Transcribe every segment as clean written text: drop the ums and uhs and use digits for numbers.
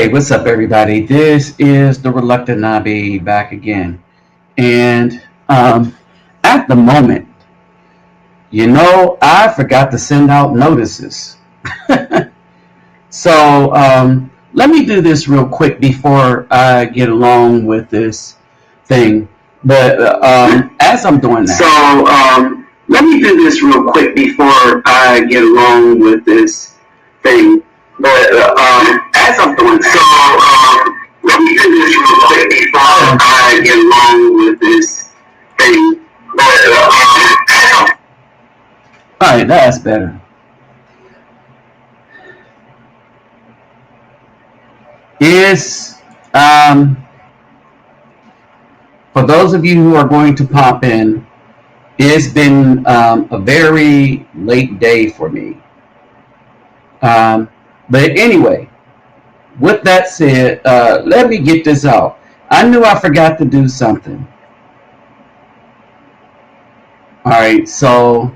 Hey, what's up, everybody? This is the Reluctant Nabi back again. And at the moment, I forgot to send out notices. So let me do this real quick before I get along with this thing. But as I'm doing that, let me do this real quick before I get along with this thing. But as I'm doing that, let me do this real quick before I get along with this thing. But all right, that's better. Is for those of you who are going to pop in, it's been a very late day for me. But anyway, with that said, let me get this out. I knew I forgot to do something. All right, so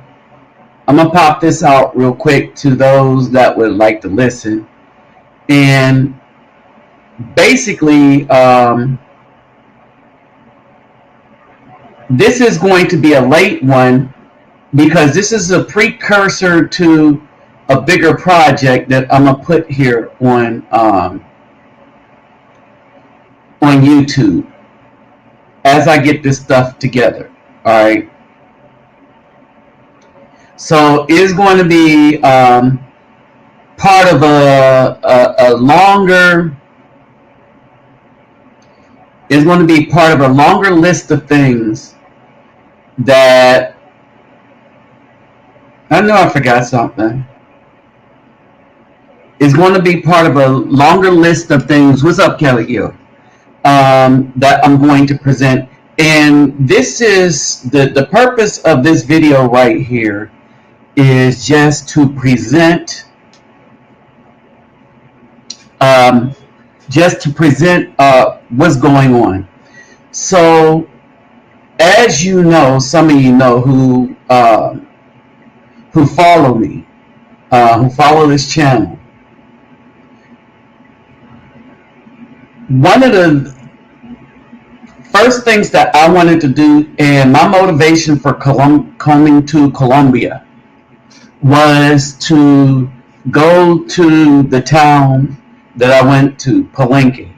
I'm gonna pop this out real quick to those that would like to listen. And basically, this is going to be a late one because this is a precursor to a bigger project that I'm gonna put here on YouTube as I get this stuff together. All right. So it's going to be part of a longer. It's going to be part of a longer list of things that I know I forgot something. It's going to be part of a longer list of things. What's up, Kelly Gill? That I'm going to present. And this is the purpose of this video right here is just to present what's going on. So as you know, some of you know who follow me, who follow this channel. One of the first things that I wanted to do, and my motivation for coming to Colombia, was to go to the town that I went to, Palenque,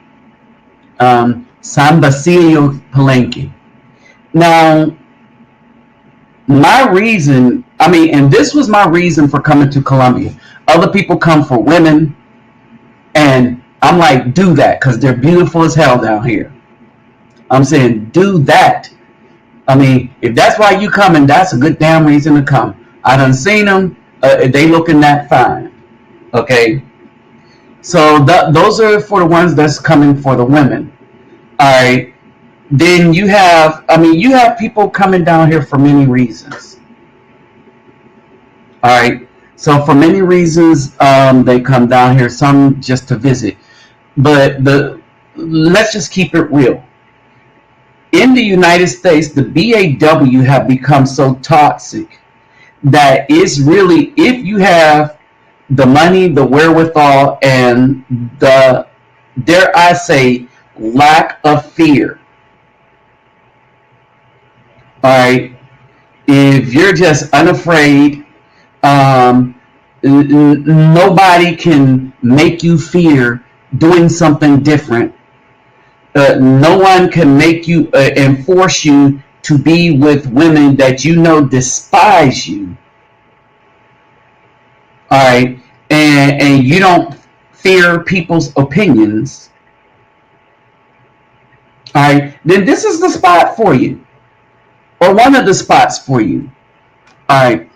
San Basilio, Palenque. Now, my reason, and this was my reason for coming to Colombia. Other people come for women, and I'm like, do that, because they're beautiful as hell down here. I'm saying, do that. If that's why you coming, that's a good damn reason to come. I done seen them. They looking that fine. Okay. So those are for the ones that's coming for the women. All right. Then you have people coming down here for many reasons. All right. So for many reasons, they come down here. Some just to visit. But let's just keep it real. In the United States, the BAW have become so toxic that it's really, if you have the money, the wherewithal, and the, dare I say, lack of fear. All right. If you're just unafraid, nobody can make you fear doing something different. No one can make you and force you to be with women that you know despise you. All right. And you don't fear people's opinions. All right. Then this is the spot for you. Or one of the spots for you. All right.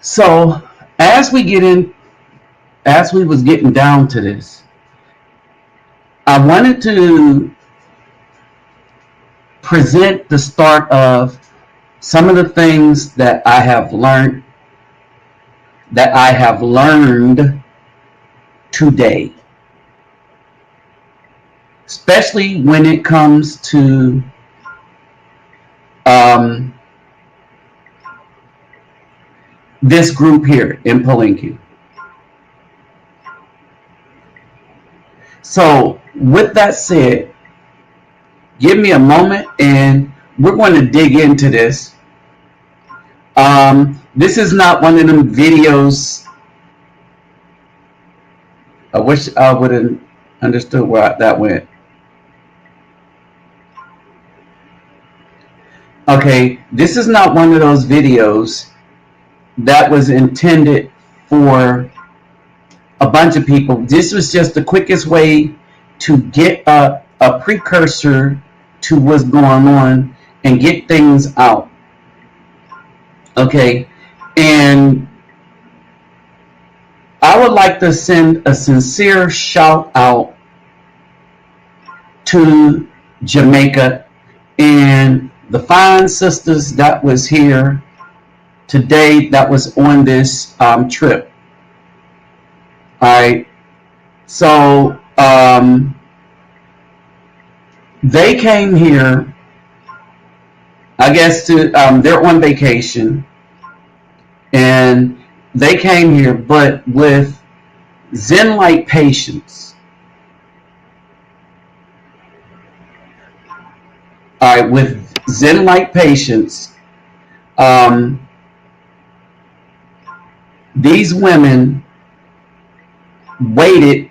So as we was getting down to this, I wanted to present the start of some of the things that I have learned today, especially when it comes to this group here in Palenque. So with that said, give me a moment and we're going to dig into this. This is not one of them videos. I wish I would have understood where that went. Okay, this is not one of those videos that was intended for a bunch of people. This was just the quickest way to get a precursor to what's going on and get things out. Okay, and I would like to send a sincere shout out to Jamaica and the fine sisters that was here today that was on this trip. All right, so they came here, I guess, to they're on vacation, and they came here, but with Zen-like patience. All right, with Zen-like patience, these women waited,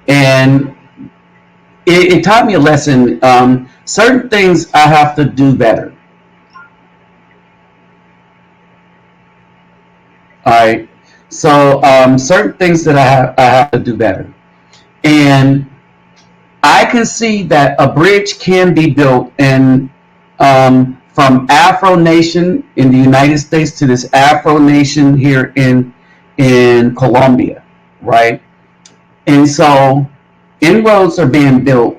and it taught me a lesson. Certain things I have to do better. All right, so certain things that I have to do better, and I can see that a bridge can be built, and from Afro Nation in the United States to this Afro Nation here in Colombia, right? And so inroads are being built,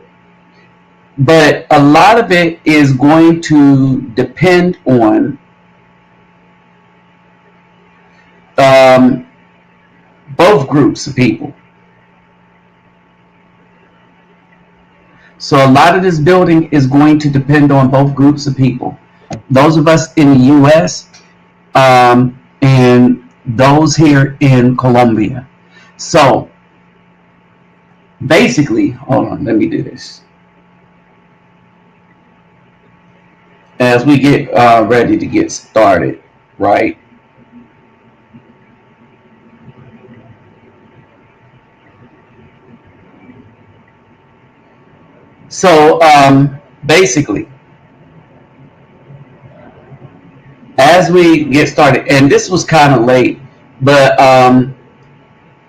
but a lot of it is going to depend on both groups of people. So a lot of this building is going to depend on both groups of people. Those of us in the U.S. And those here in Colombia. So basically, hold on, let me do this. As we get ready to get started, right? So basically, as we get started, and this was kind of late, but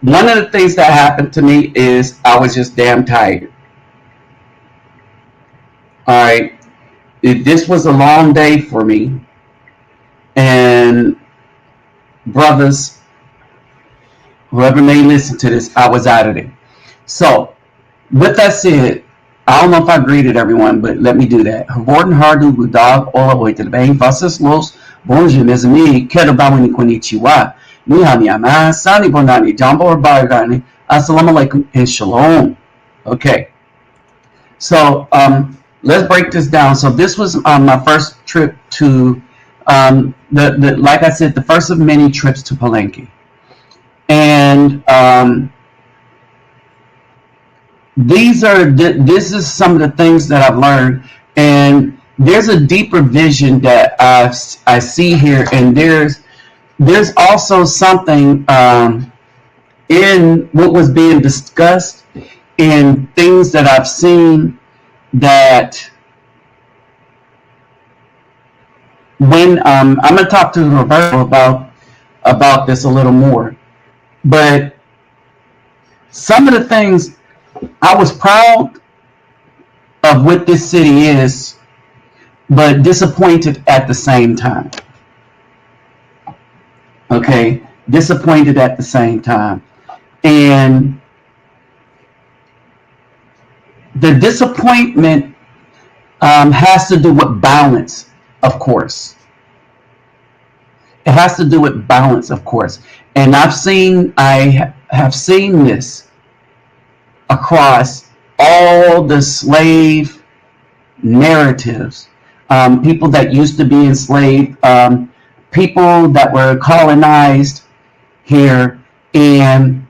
one of the things that happened to me is I was just damn tired. All right, this was a long day for me, and brothers, whoever may listen to this, I was out of there. So with that said, I don't know if I greeted everyone, but let me do that. Gordon Hardu Gudag Ola Oita Bang Vasas Los Bonjour mes amis, Kedo Bawani Konnichiwa, Nihani Ama, Sani Bonani, Jambo or Bargani, Assalamu alaikum and Shalom. Okay. So let's break this down. So this was my first trip to like I said, the first of many trips to Palenque. And this is some of the things that I've learned, and there's a deeper vision that I see here, and there's also something in what was being discussed and things that I've seen that when I'm going to talk to Roberto about this a little more, but some of the things I was proud of what this city is, but disappointed at the same time. Okay, disappointed at the same time. And the disappointment has to do with balance, of course. It has to do with balance, of course. And I have seen this across all the slave narratives, people that used to be enslaved, people that were colonized here, and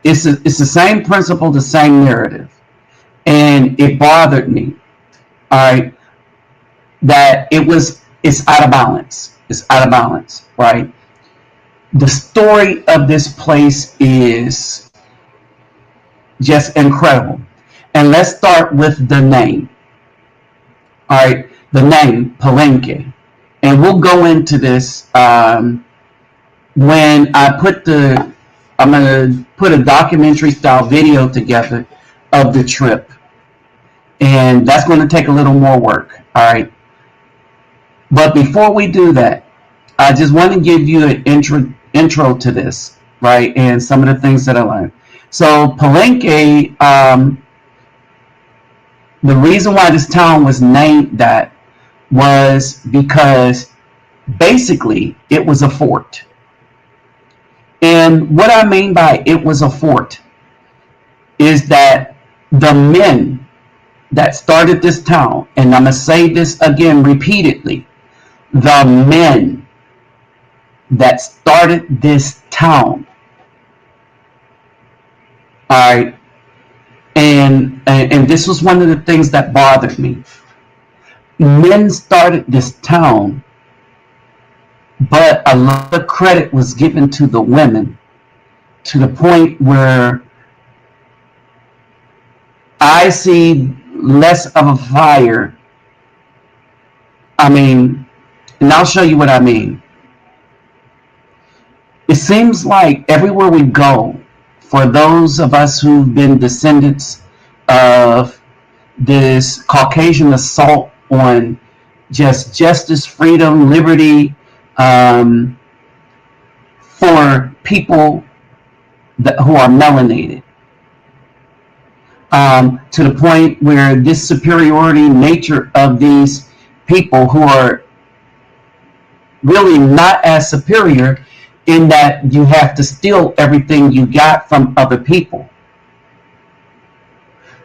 it's the same principle, the same narrative, and it bothered me. All right, that it's out of balance. It's out of balance, right? The story of this place is just incredible. And let's start with the name. All right, the name Palenque, and we'll go into this when I'm gonna put a documentary style video together of the trip, and that's going to take a little more work. All right, but before we do that, I just want to give you an intro to this, right, and some of the things that I learned. So Palenque, the reason why this town was named that was because basically it was a fort. And what I mean by it was a fort is that the men that started this town, and I'm going to say this again repeatedly, the men that started this town, all right, and this was one of the things that bothered me. Men started this town, but a lot of credit was given to the women, to the point where I see less of a fire. I mean, and I'll show you what I mean. It seems like everywhere we go, for those of us who've been descendants of this Caucasian assault on just justice, freedom, liberty, for people who are melanated, to the point where this superiority nature of these people who are really not as superior, in that you have to steal everything you got from other people.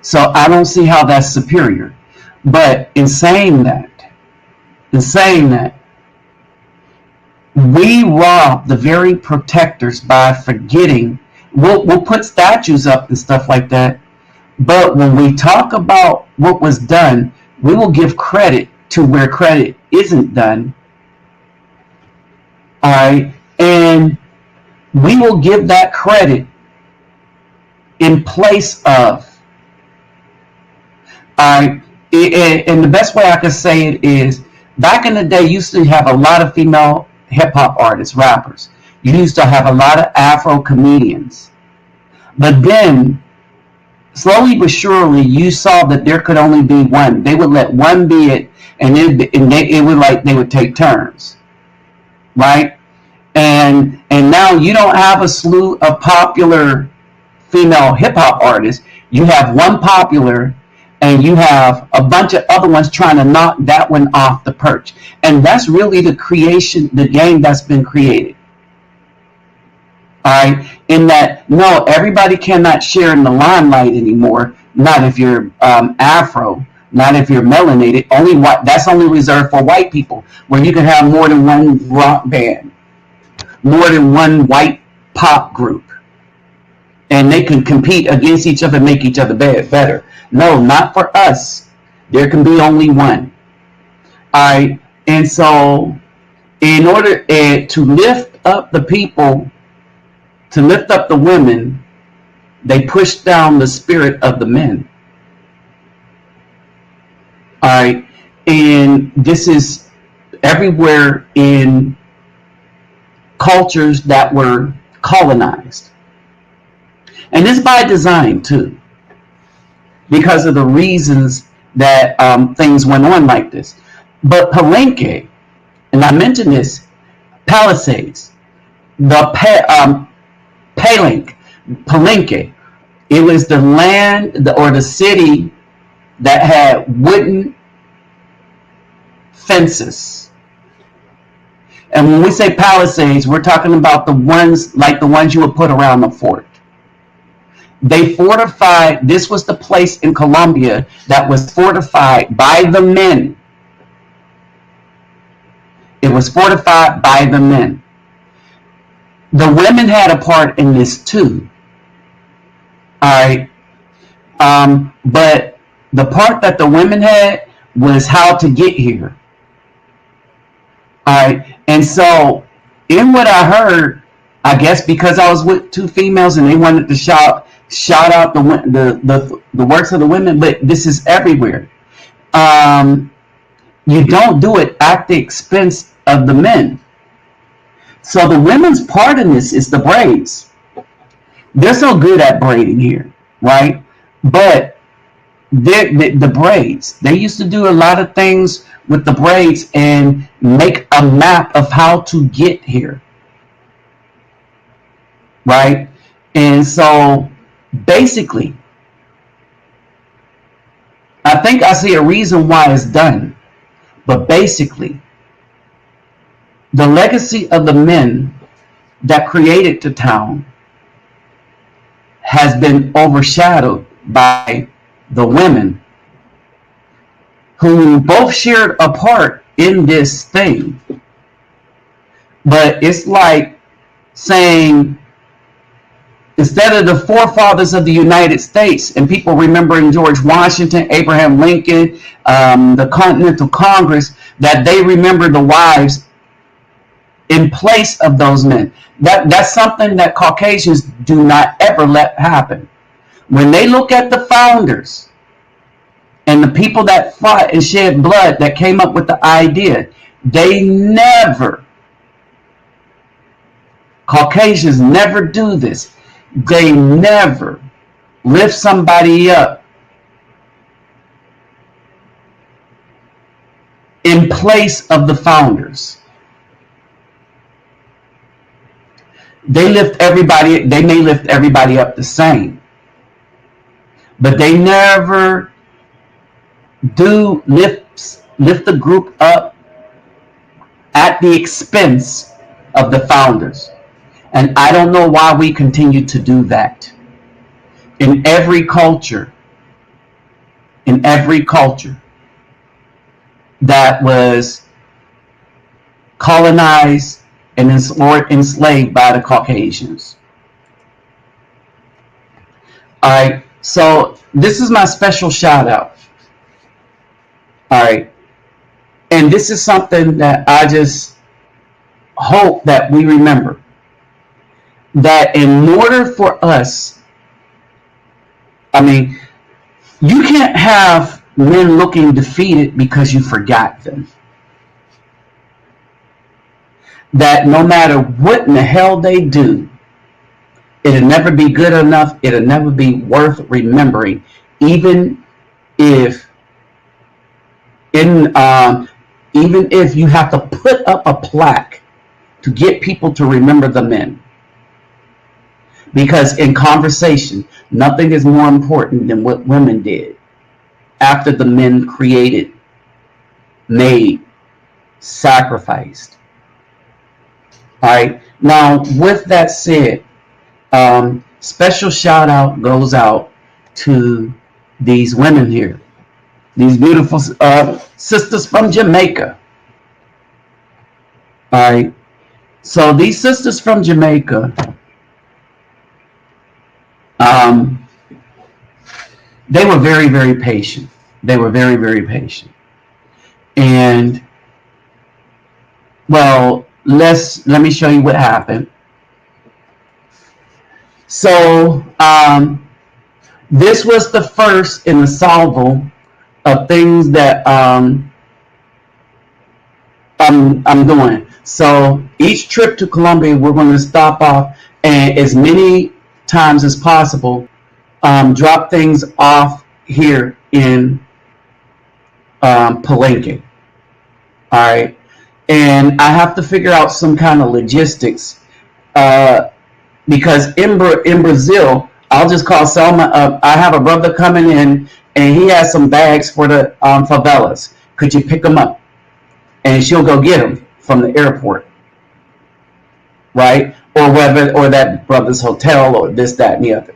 So I don't see how that's superior. But in saying that, we rob the very protectors by forgetting. We'll put statues up and stuff like that, but when we talk about what was done, we will give credit to where credit isn't done. All right, and we will give that credit in place of. All right, and the best way I can say it is, back in the day, you used to have a lot of female hip hop artists, rappers. You used to have a lot of Afro comedians. But then, slowly but surely, you saw that there could only be one. They would let one be it, and they would take turns, right? And now you don't have a slew of popular female hip hop artists. You have one popular, and you have a bunch of other ones trying to knock that one off the perch. And that's really the game that's been created. All right, in that, no, everybody cannot share in the limelight anymore. Not if you're Afro, not if you're melanated. Only white. That's only reserved for white people, where you can have more than one rock band, more than one white pop group, and they can compete against each other, make each other better. No, not for us. There can be only one. All right, and so in order to lift up the people, to lift up the women, they push down the spirit of the men. All right, and this is everywhere in cultures that were colonized. And this by design too, because of the reasons that things went on like this. But Palenque, and I mentioned this, Palisades, the Palenque, it was the land or the city that had wooden fences. And when we say palisades, we're talking about the ones like the ones you would put around the fort. They fortified, this was the place in Colombia that was fortified by the men. It was fortified by the men. The women had a part in this too. All right. But the part that the women had was how to get here. All right. And so, in what I heard, I guess because I was with two females and they wanted to shout out the works of the women, but this is everywhere. Um, you don't do it at the expense of the men. So the women's part in this is the braids. They're so good at braiding here, right? But the braids, they used to do a lot of things with the braids and make a map of how to get here, right? And so basically, I think I see a reason why it's done, but basically, the legacy of the men that created the town has been overshadowed by the women who both shared a part in this thing. But it's like saying, instead of the forefathers of the United States and people remembering George Washington, Abraham Lincoln, the Continental Congress, that they remember the wives in place of those men. That's something that Caucasians do not ever let happen. When they look at the founders and the people that fought and shed blood that came up with the idea, Caucasians never do this. They never lift somebody up in place of the founders. They may lift everybody up the same, but they never do lift the group up at the expense of the founders. And I don't know why we continue to do that. In every culture that was colonized and enslaved by the Caucasians. All right, so this is my special shout out. All right, and this is something that I just hope that we remember. That in order for us, you can't have men looking defeated because you forgot them. That no matter what in the hell they do, it'll never be good enough. It'll never be worth remembering, even if you have to put up a plaque to get people to remember the men. Because in conversation, nothing is more important than what women did after the men created, made, sacrificed. All right. Now, with that said, special shout out goes out to these women here, these beautiful sisters from Jamaica. All right. So these sisters from Jamaica, they were very, very patient. They were very, very patient. And, well, let me show you what happened. So, this was the first in the salvo of things that I'm doing. So, each trip to Colombia, we're going to stop off and as many times as possible, drop things off here in Palenque. All right. And I have to figure out some kind of logistics because in Brazil, I'll just call Selma up. I have a brother coming in and he has some bags for the favelas. Could you pick them up? And she'll go get them from the airport. Right? Or that brother's hotel or this, that, and the other.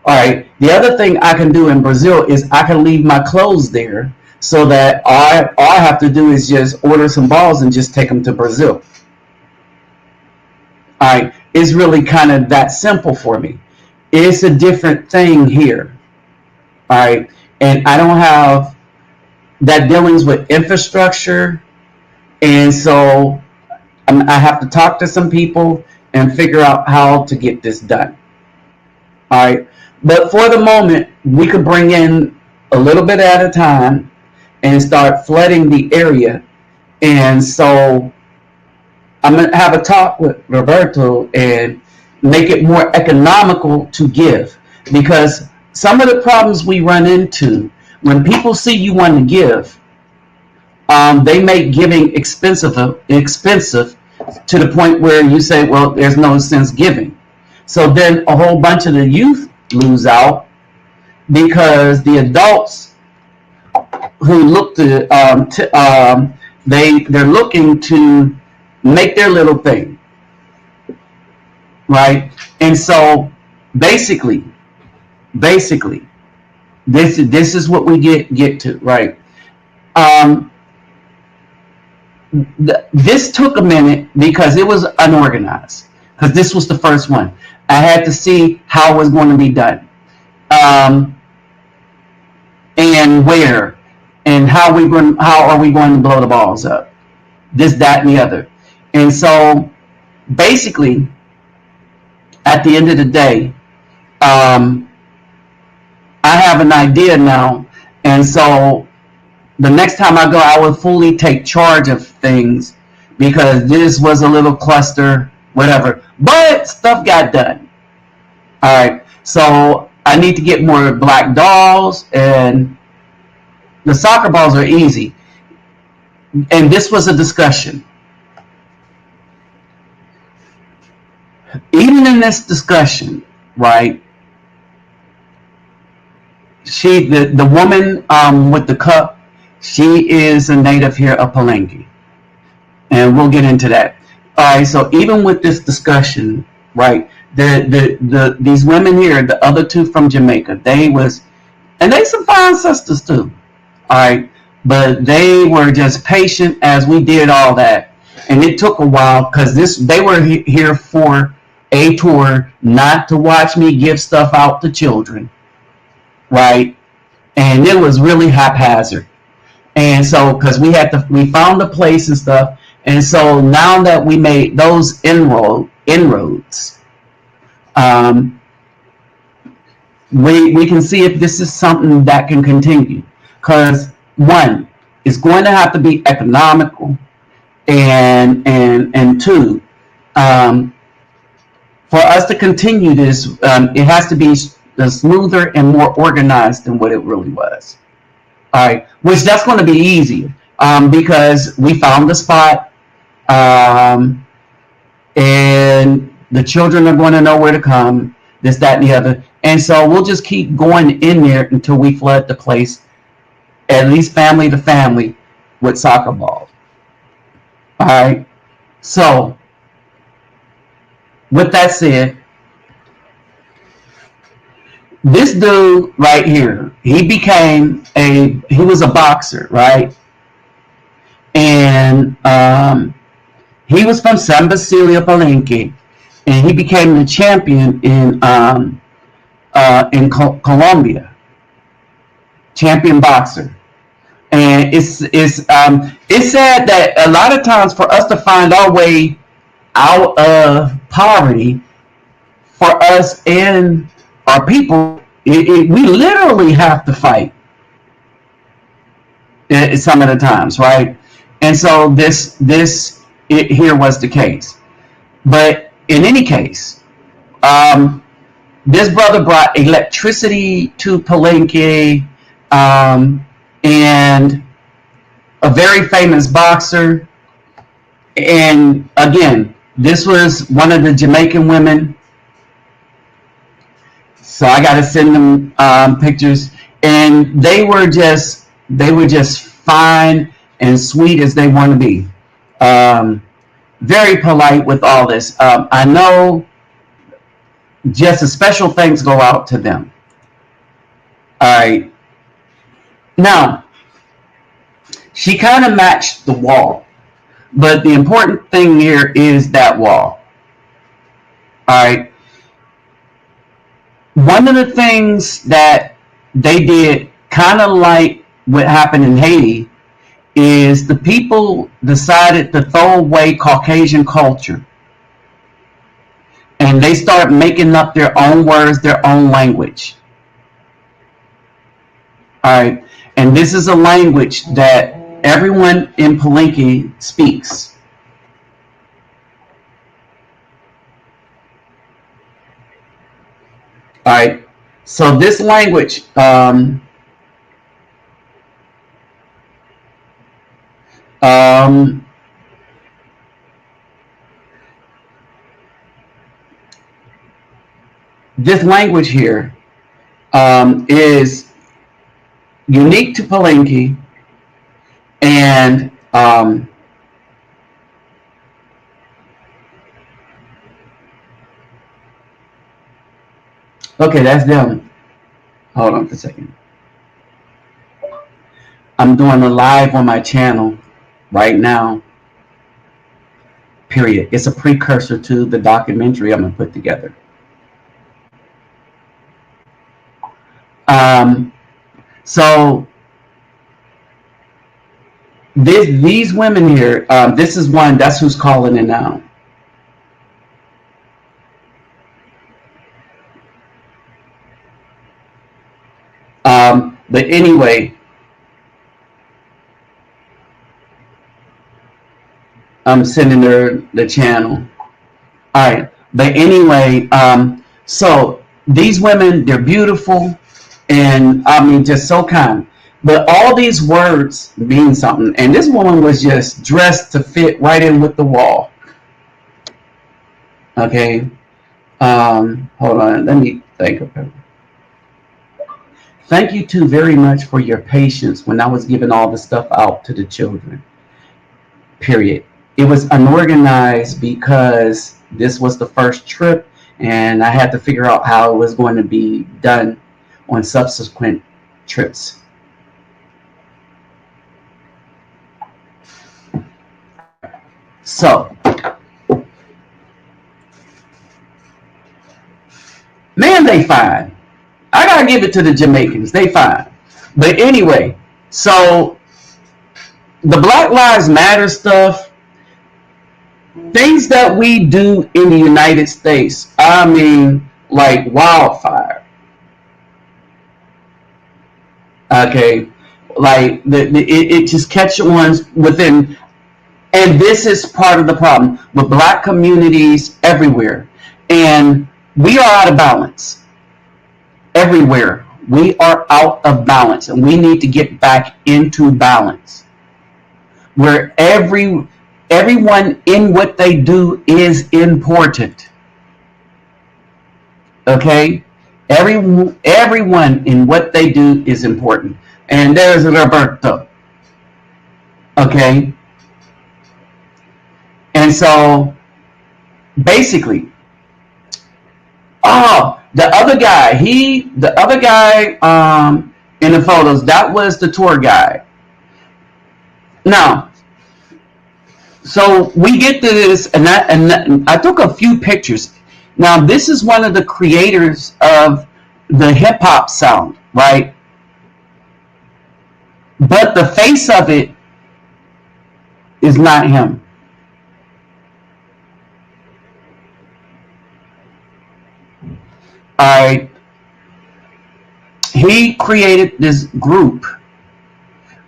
All right. The other thing I can do in Brazil is I can leave my clothes there so that all I have to do is just order some balls and just take them to Brazil. All right. It's really kind of that simple for me. It's a different thing here. All right. And I don't have that dealings with infrastructure. And so I have to talk to some people and figure out how to get this done. All right. But for the moment, we could bring in a little bit at a time and start flooding the area. And so I'm going to have a talk with Roberto and make it more economical to give. Because some of the problems we run into when people see you want to give, they make giving expensive to the point where you say, well, there's no sense giving. So then a whole bunch of the youth lose out because the adults who look they're looking to make their little thing, right? And so basically, this is what we get to, right? Um, this took a minute because it was unorganized. Because this was the first one, I had to see how it was going to be done, and where, and how are we going to blow the balls up, this, that, and the other. And so, basically, at the end of the day, I have an idea now, and so the next time I go, I will fully take charge of things because this was a little cluster, whatever. But stuff got done. All right. So I need to get more black dolls, and the soccer balls are easy. And this was a discussion. Even in this discussion, right? The woman with the cup, she is a native here of Palenque, and we'll get into that. All right. So even with this discussion, right? These women here, the other two from Jamaica, and they some fine sisters too. All right, but they were just patient as we did all that, and it took a while because they were here for a tour, not to watch me give stuff out to children, right? And it was really haphazard. And so, because we found the place and stuff, and so now that we made those inroads, we can see if this is something that can continue. Because one, it's going to have to be economical, and two, for us to continue this, it has to be smoother and more organized than what it really was. All right, which that's going to be easier because we found the spot, and the children are going to know where to come, this, that, and the other. And so we'll just keep going in there until we flood the place, at least family to family, with soccer balls. All right. So with that said, this dude right here, he was a boxer, right? And he was from San Basilio, Palenque, and he became the champion in Colombia, champion boxer. And it's sad that a lot of times for us to find our way out of poverty, for us and our people, we literally have to fight some of the times, right? And so this here was the case. But in any case, this brother brought electricity to Palenque, and a very famous boxer. And again, this was one of the Jamaican women. So I got to send them pictures, and they were just fine and sweet as they want to be. Very polite with all this. I know just a special thanks go out to them. All right. Now, she kind of matched the wall, but the important thing here is that wall. All right. One of the things that they did, kind of like what happened in Haiti, is the people decided to throw away Caucasian culture, and they start making up their own words, their own language. All right, and this is a language that everyone in Palenque speaks. All right, so this language, um, this language here is unique to Palenque, and okay, that's them. Hold on for a second. I'm doing a live on my channel right now. Period. It's a precursor to the documentary I'm gonna put together. Um, so these women here, this is one. That's who's calling it now. But anyway, I'm sending her the channel. All right. But anyway, so these women, they're beautiful, and I mean, just so kind. But all these words mean something. And this woman was just dressed to fit right in with the wall. Okay. Hold on. Let me think of her. Thank you two very much for your patience when I was giving all the stuff out to the children. Period. It was unorganized because this was the first trip, and I had to figure out how it was going to be done on subsequent trips. So, man, they fine. I gotta give it to the Jamaicans. They fine. But anyway, so the Black Lives Matter stuff, things that we do in the United States, I mean, like wildfire. Okay, like it just catches on within, and this is part of the problem with Black communities everywhere, and we are out of balance everywhere. We are out of balance, and we need to get back into balance where everyone in what they do is important. Okay, everyone in what they do is important. And there's Roberto. Okay, and so basically, oh, the other guy in the photos, that was the tour guide. Now, so we get to this, and I took a few pictures. Now, this is one of the creators of the hip hop sound, right? But the face of it is not him. All right, he created this group,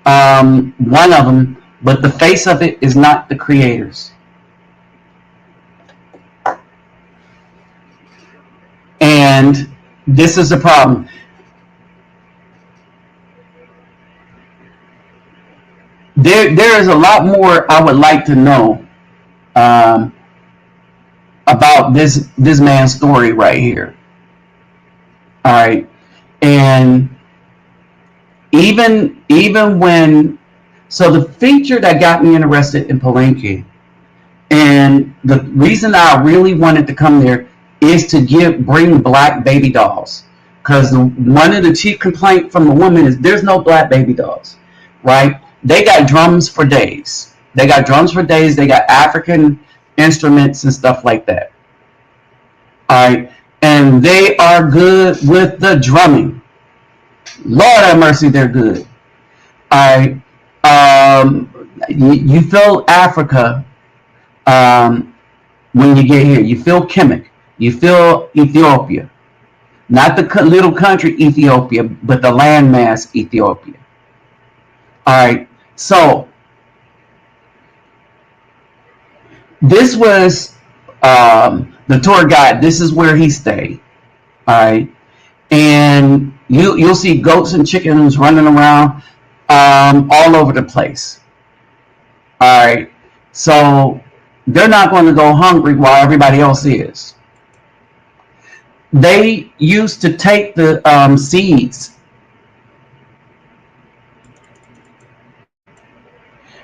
one of them, but the face of it is not the creators. And this is the problem. There is a lot more I would like to know um, about this man's story right here. All right, and even when, so the feature that got me interested in Palenque, and the reason I really wanted to come there is to bring black baby dolls, because one of the chief complaint from the woman is there's no black baby dolls, right? They got drums for days. They got drums for days. They got African instruments and stuff like that. All right, and they are good with the drumming. Lord have mercy, they're good. All right. You feel Africa when you get here. You feel Kemet. You feel Ethiopia. Not the little country Ethiopia, but the landmass Ethiopia. All right. So this was the tour guide. This is where he stayed. All right. And you'll see goats and chickens running around all over the place. All right. So they're not going to go hungry while everybody else is. They used to take the seeds.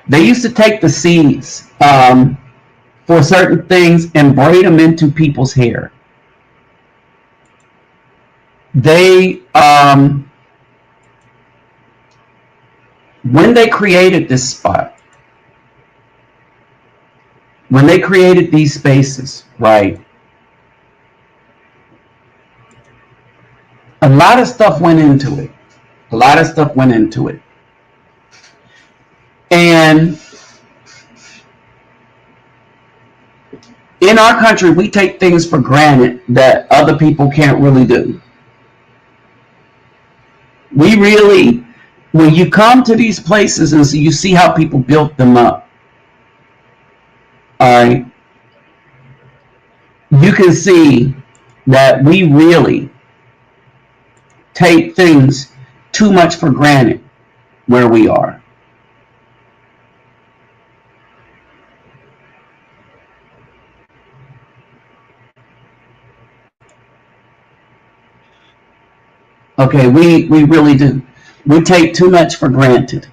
They used to take the seeds for certain things and braid them into people's hair. They when they created this spot, when they created these spaces, right? A lot of stuff went into it. A lot of stuff went into it. And in our country, we take things for granted that other people can't really do. We really, when you come to these places and so you see how people built them up, all right, you can see that we really take things too much for granted where we are. Okay, we really do. We take too much for granted.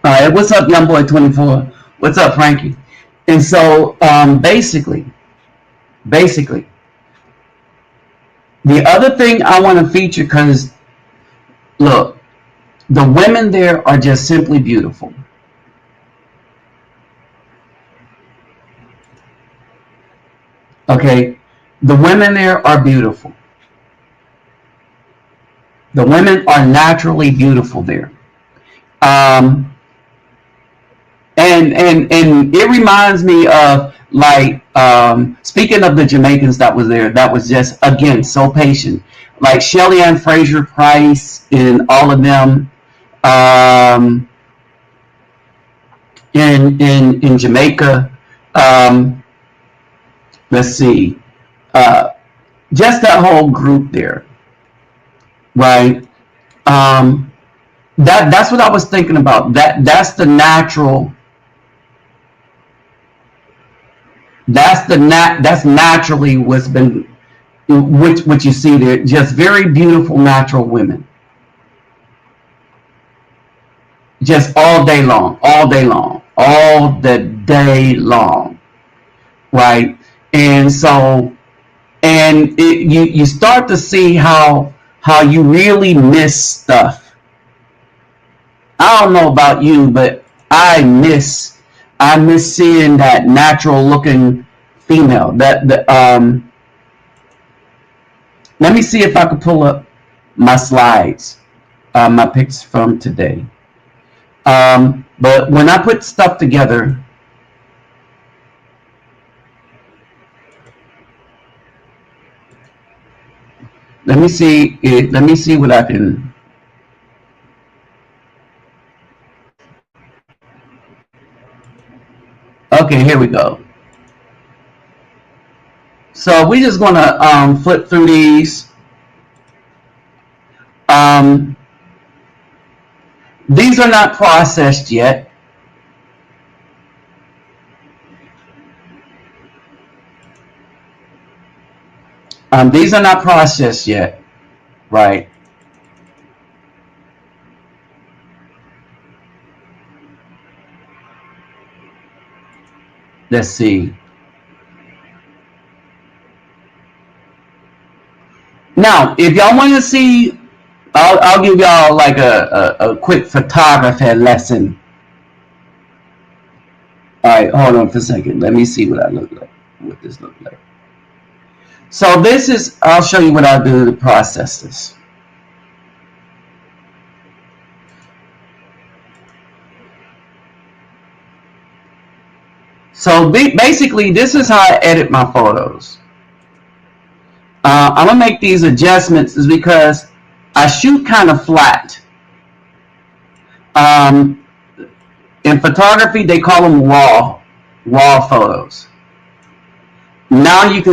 All right, what's up, young boy 24? What's up, Frankie? And so, basically, the other thing I want to feature, because look, the women there are just simply beautiful. Okay, the women there are beautiful. The women are naturally beautiful there. Um, and it reminds me of like speaking of the Jamaicans that was there, that was just again so patient, like Shelly Ann Fraser Price and all of them um, in Jamaica. Um, let's see, uh, just that whole group there, right? Um, that's what I was thinking about. That's naturally what's been which what you see there, just very beautiful natural women, just all the day long, right? And so you start to see how you really miss stuff. I don't know about you, but I miss seeing that natural looking female. Let me see if I could pull up my slides, my pics from today. But when I put stuff together, let me see what I can. Okay, here we go. So we're just gonna flip through these. Um, these are not processed yet. These are not processed yet, right? Let's see. Now, if y'all want to see, I'll give y'all like a quick photography lesson. All right, hold on for a second. Let me see what I look like. What this look like. So this is. I'll show you what I do to process this. So basically, this is how I edit my photos. I'm gonna make these adjustments is because I shoot kind of flat. Um, in photography, they call them raw photos. Now you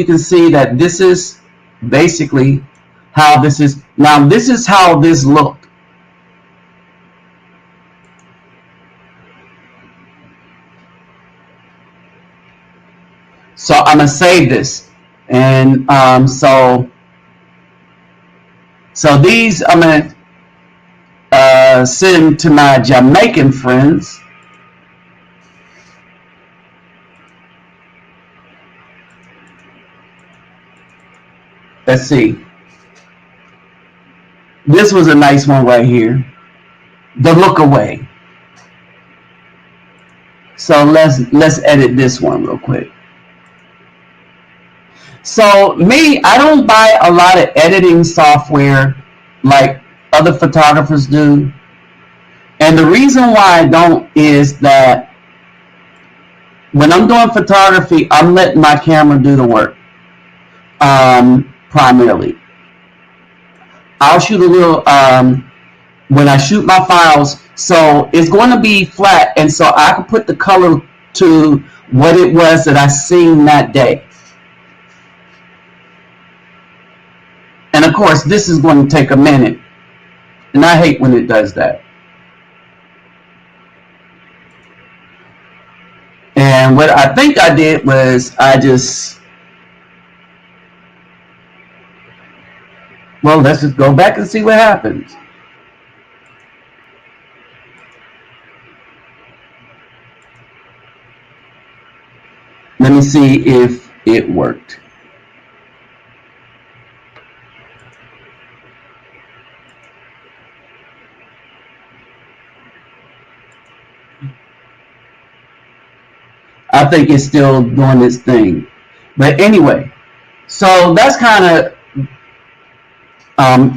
can see that this is basically how this is. Now this is how this looked. So I'm gonna save this, and so these I'm gonna send to my Jamaican friends. Let's see. This was a nice one right here. The look away. So let's edit this one real quick. So me, I don't buy a lot of editing software like other photographers do. And the reason why I don't is that when I'm doing photography, I'm letting my camera do the work. Primarily. I'll shoot a little when I shoot my files, so it's going to be flat, and so I can put the color to what it was that I seen that day. And of course, this is going to take a minute, and I hate when it does that. And what I think I did was let's just go back and see what happens. Let me see if it worked. I think it's still doing its thing. But anyway, so that's kind of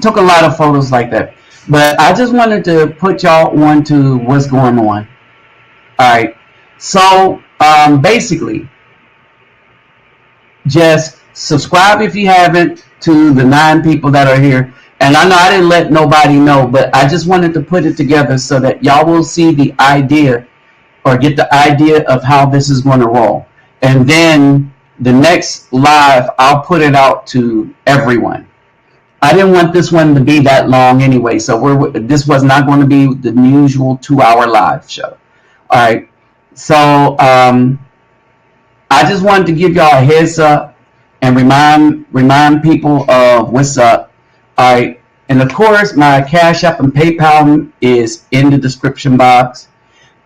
took a lot of photos like that. But I just wanted to put y'all on to what's going on. All right. So basically, just subscribe if you haven't to the 9 people that are here. And I know I didn't let nobody know, but I just wanted to put it together so that y'all will see the idea or get the idea of how this is going to roll. And then the next live, I'll put it out to everyone. I didn't want this one to be that long anyway, so this was not going to be the usual 2-hour live show. All right. So I just wanted to give y'all a heads up and remind people of what's up. All right. And of course, my Cash App and PayPal is in the description box.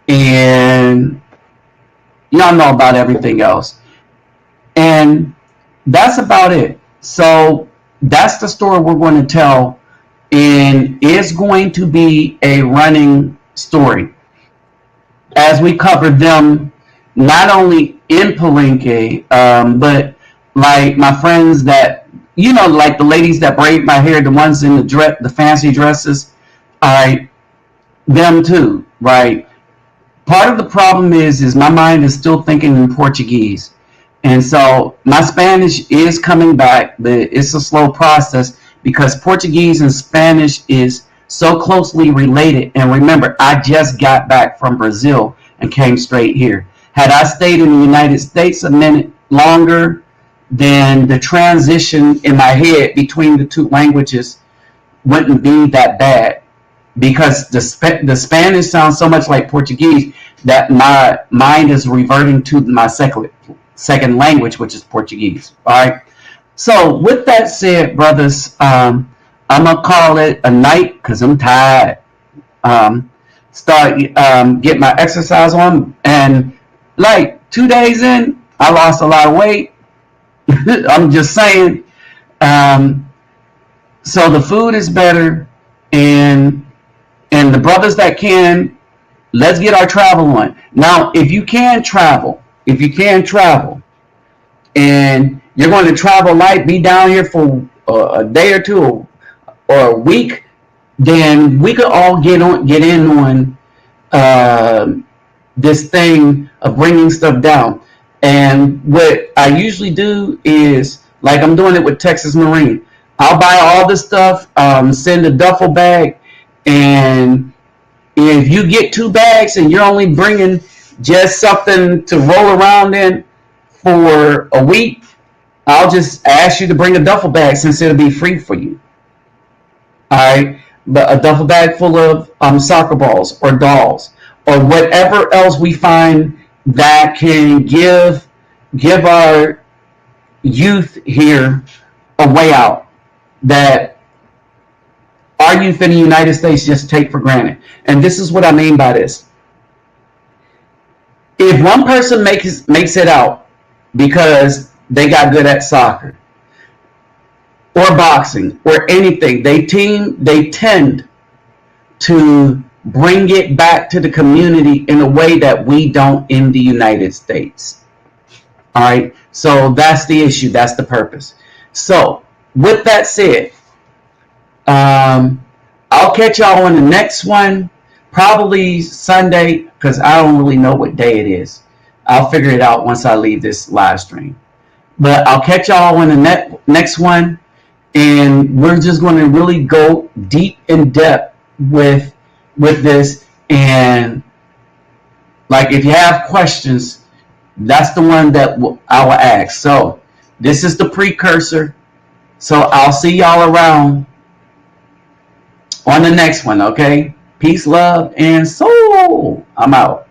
And y'all know about everything else. And that's about it. So that's the story we're going to tell. And it's going to be a running story as we cover them, not only in Palenque, but like my friends that, like the ladies that braid my hair, the ones in the fancy dresses, them too, right? Part of the problem is my mind is still thinking in Portuguese. And so my Spanish is coming back, but it's a slow process because Portuguese and Spanish is so closely related. And remember, I just got back from Brazil and came straight here. Had I stayed in the United States a minute longer, then the transition in my head between the two languages wouldn't be that bad, because the Spanish sounds so much like Portuguese that my mind is reverting to my second language, which is Portuguese. All right. So with that said, brothers, I'm gonna call it a night because I'm tired. Get my exercise on, and like 2 days in, I lost a lot of weight. I'm just saying. So the food is better, and the brothers that can, Let's get our travel on. Now, if you can travel, and you're going to travel light, be down here for a day or two or a week, then we could all get in on uh, this thing of bringing stuff down. And what I usually do is, like I'm doing it with Texas Marine, I'll buy all this stuff, send a duffel bag, and if you get 2 bags and you're only bringing just something to roll around in for a week, I'll just ask you to bring a duffel bag since it'll be free for you. All right, but a duffel bag full of soccer balls or dolls or whatever else we find that can give our youth here a way out that our youth in the United States just take for granted. And this is what I mean by this. If one person makes it out because they got good at soccer or boxing or anything, they tend to bring it back to the community in a way that we don't in the United States. All right, so that's the issue, that's the purpose. So with that said, I'll catch y'all on the next one, probably Sunday, because I don't really know what day it is. I'll figure it out once I leave this live stream. But I'll catch y'all on the next one, and we're just going to really go deep in depth with this. And like, if you have questions, that's the one that I will ask. So this is the precursor. So I'll see y'all around on the next one, okay? Peace, love, and soul. I'm out.